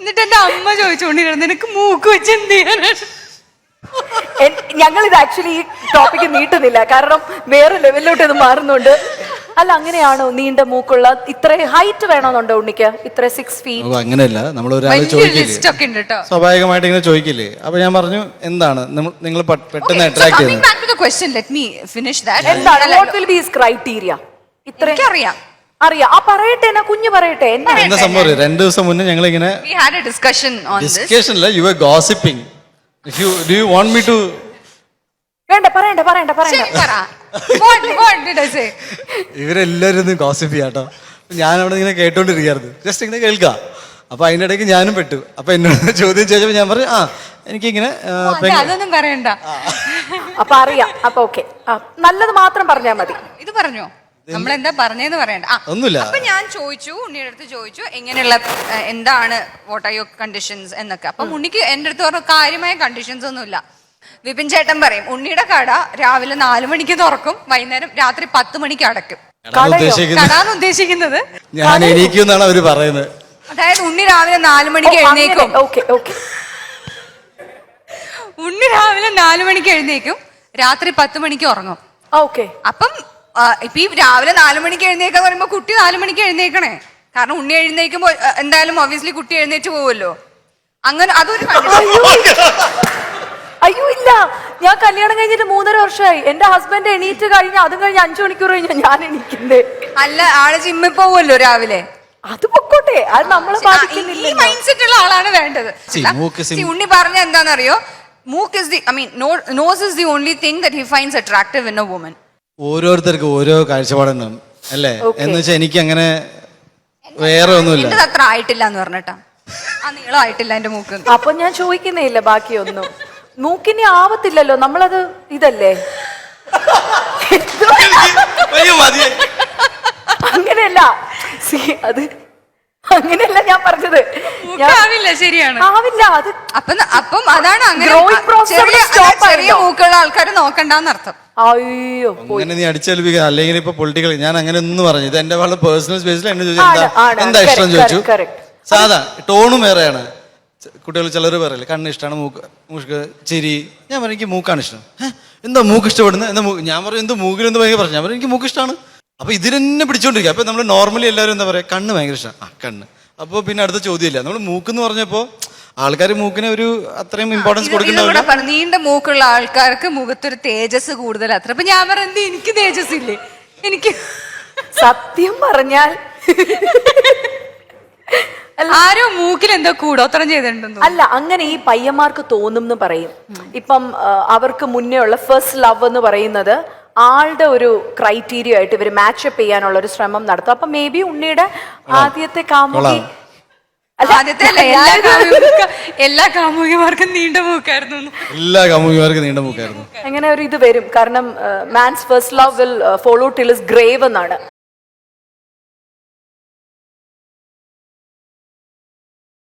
എന്നിട്ട് എന്റെ അമ്മ ചോദിച്ചോണ്ടിരുന്നു നിനക്ക് മൂക്ക് വെച്ച് എന്ത് ചെയ്യാനാണ്. ഞങ്ങൾ ഇത് ആക്ച്വലി ഈ ടോപ്പിക്ക് നീട്ടുന്നില്ല, കാരണം വേറെ ലെവലിലോട്ട് ഇത് മാറുന്നുണ്ട്. അല്ല, അങ്ങനെയാണോ നീണ്ട മൂക്കുള്ള? ഇത്ര ഹൈറ്റ് വേണമെന്നുണ്ടോ ഉണ്ണിക്ക്? ഇത്ര 6 feet? അങ്ങനെയല്ല, നമ്മൾ ഒരാൾ ലിസ്റ്റ് ഒക്കെ ഉണ്ട് കേട്ടോ. സ്വാഭാവികമായിട്ട് ഇങ്ങനെ ചോദിക്കില്ലേ. അപ്പൊ ഞാൻ പറഞ്ഞു എന്താണ് നിങ്ങൾ പെട്ടെന്ന് അട്രാക്ട് ചെയ്യുന്നത്. ക്രൈറ്റീരിയ എനിക്കറിയാം. അറിയാം. ആ പറയട്ടെ, എന്നാ കുഞ്ഞ് പറയട്ടെ. എന്താ സംഭവം? 2 ദിവസം മുന്നേ ഞങ്ങൾ ഇങ്ങനെ ഡിസ്കഷനില്ല, you are gossiping. Do you want me to? വേണ്ട, പറയണ്ട. ഇവരെല്ലാരും ഗോസിപ്പ് ചെയ്യാട്ടോ. ഞാൻ അവിടെ ഇങ്ങനെ കേട്ടോണ്ടിരിക്കായിരുന്നു, ജസ്റ്റ് ഇങ്ങനെ കേൾക്കാം. അപ്പൊ അതിന്റെ ഇടയ്ക്ക് ഞാനും പെട്ടു. അപ്പൊ എന്നോട് ചോദ്യം ചോദിച്ചപ്പോ ഞാൻ പറഞ്ഞു എനിക്കിങ്ങനെ അതൊന്നും പറയണ്ട. അപ്പൊ അറിയാം. അപ്പൊ ഓക്കെ, നല്ലത് മാത്രം പറഞ്ഞാൽ മതി. ഇത് പറഞ്ഞോ, നമ്മളെന്താ പറഞ്ഞെന്ന് പറയണ്ട. ഒന്നുമില്ല. അപ്പൊ ഞാൻ ചോദിച്ചു, ഉണ്ണിയുടെ അടുത്ത് ചോദിച്ചു എങ്ങനെയുള്ള എന്താണ് വാട്ട് ആർ യുവർ കണ്ടീഷൻസ് എന്നൊക്കെ. അപ്പൊ ഉണ്ണിക്ക് എന്റെ അടുത്ത് പറഞ്ഞ കാര്യമായ കണ്ടീഷൻസ് ഒന്നുമില്ല. വിപിൻ ചേട്ടൻ പറയും ഉണ്ണിയുടെ കട രാവിലെ 4 മണിക്ക് തുറക്കും, വൈകുന്നേരം രാത്രി 10 മണിക്ക് അടക്കും. കടാന്ന് ഉദ്ദേശിക്കുന്നത് ഞാൻ എനിക്കെന്നാണ് അവര് പറയുന്നത്. അതായത് ഉണ്ണി രാവിലെ 4 മണിക്ക് എഴുന്നേക്കും. ഉണ്ണി രാവിലെ 4 മണിക്ക് എഴുന്നേക്കും, രാത്രി 10 മണിക്ക് ഉറങ്ങും. അപ്പം ഇപ്പൊ ഈ രാവിലെ 4 മണിക്ക് എഴുന്നേക്കാന്ന് പറയുമ്പോ കുട്ടി 4 മണിക്ക് എഴുന്നേക്കണേ. കാരണം ഉണ്ണി എഴുന്നേക്കുമ്പോ എന്തായാലും ഒബ്വിയസ്ലി കുട്ടി എഴുന്നേറ്റ് പോവുമല്ലോ. അങ്ങനെ അതൊരു അയ്യോ ഇല്ല, ഞാൻ കല്യാണം കഴിഞ്ഞിട്ട് 3.5 വർഷമായി. എന്റെ ഹസ്ബൻഡ് എണീറ്റ് കഴിഞ്ഞ അതും കഴിഞ്ഞ് 5 മണിക്കൂർ കഴിഞ്ഞാൽ ഞാൻ എണീക്കുന്നത്. അല്ല, ആള് ജിമ്മിൽ പോവുമല്ലോ രാവിലെ. അത് പൊക്കോട്ടെ, അത് നമ്മളെ ഈ മൈൻഡ് സെറ്റ് ഉള്ള ആളാണ് വേണ്ടത്. ഉണ്ണി പറഞ്ഞ എന്താണെന്നറിയോ, മൂക്ക് is the nose is the only thing that he finds attractive in a woman. ഓരോരുത്തർക്ക് ഓരോ കാഴ്ചപ്പാടുണ്ടാവും അല്ലേ? എന്ന് വെച്ചാൽ എനിക്ക് അങ്ങനെ വേറെ ഒന്നുമില്ല. എന്റെ അത്ര ആയിട്ടില്ല എന്ന് പറഞ്ഞിട്ടാ, ആ നീളം ആയിട്ടില്ല എന്റെ മൂക്ക്. അപ്പൊ ഞാൻ ചോദിക്കുന്നേ ഇല്ല ബാക്കിയൊന്നും. മൂക്കിനി ആവത്തില്ലല്ലോ, നമ്മളത് ഇതല്ലേ. അങ്ങനെയല്ല, അത് അങ്ങനെയല്ല ഞാൻ പറഞ്ഞത്. ശരിയാണ്, ആവില്ല അത്. അപ്പം അതാണ് അങ്ങനെ ചെറിയ മൂക്കുള്ള ആൾക്കാർ നോക്കണ്ടെന്നർത്ഥം. അയ്യോ, അങ്ങനെ നീ അടിച്ചേൽപ്പിക്കുക. അല്ലെങ്കിൽ ഇപ്പൊ പൊളിറ്റിക്കൽ ഞാൻ അങ്ങനെ ഒന്നും പറഞ്ഞു. ഇത് എന്റെ വളരെ പേഴ്സണൽ സ്പേസിൽ എന്നെ ചോദിച്ചു എന്താ ഇഷ്ടം ചോദിച്ചു. സാധാ ടോണും വേറെയാണ്. കുട്ടികൾ ചിലർ പറയില്ലേ കണ്ണ് ഇഷ്ടമാണ്, മൂക്ക് ചിരി. ഞാൻ പറയും എനിക്ക് മൂക്കാണ് ഇഷ്ടം. എന്താ മൂക്ക് ഇഷ്ടപ്പെടുന്നത്? എന്താ ഞാൻ പറയും എന്ത് മൂക്കിലെന്ത് ഭയങ്കര പ്രശ്നം. ഞാൻ പറയും എനിക്ക് മൂക്ക് ഇഷ്ടമാണ്. അപ്പൊ ഇതിനെന്നെ പിടിച്ചോണ്ടിരിക്കുക. അപ്പൊ നമ്മൾ നോർമലി എല്ലാവരും എന്താ പറയാ, കണ്ണ് ഭയങ്കര ഇഷ്ടം, കണ്ണ്. അപ്പൊ പിന്നെ അടുത്ത ചോദ്യമില്ല. നമ്മൾ മൂക്കെന്ന് പറഞ്ഞപ്പോ ആൾക്കാർ മൂക്കിന് ഒരു അത്രയും ഇമ്പോർട്ടൻസ് കൊടുക്കുന്നുണ്ട്. നീണ്ട മൂക്കുള്ള ആൾക്കാർക്ക് മുഖത്തൊരു തേജസ് കൂടുതൽ അത്ര. അപ്പൊ ഞാൻ പറയുന്നത് എനിക്ക് തേജസ് ഇല്ലേ? എനിക്ക് സത്യം പറഞ്ഞാൽ ആരോ മൂക്കിൽ എന്തോ കൂടോത്രം ചെയ്തിട്ടുണ്ടെന്ന്. അല്ല, അങ്ങനെ ഈ പയ്യന്മാർക്ക് തോന്നും എന്ന് പറയും. ഇപ്പം അവർക്ക് മുന്നേ ഉള്ള ഫസ്റ്റ് ലവ് എന്ന് പറയുന്നത് ആളുടെ ഒരു ക്രൈറ്റീരിയ ആയിട്ട് ഇവർ മാച്ചപ്പ് ചെയ്യാനുള്ള ഒരു ശ്രമം നടത്തും. അപ്പൊ മേ ബി ഉണ്ണിയുടെ ആദ്യത്തെ കാമുകി എല്ലാ കാമുകിമാർക്കും നീണ്ട മൂക്കായിരുന്നു. എല്ലാ കാമുകിമാർക്കും നീണ്ട മൂക്കായിരുന്നു. അങ്ങനെ ഒരു ഇത് വരും. കാരണം man's first love will follow till his grave എന്നാണ്.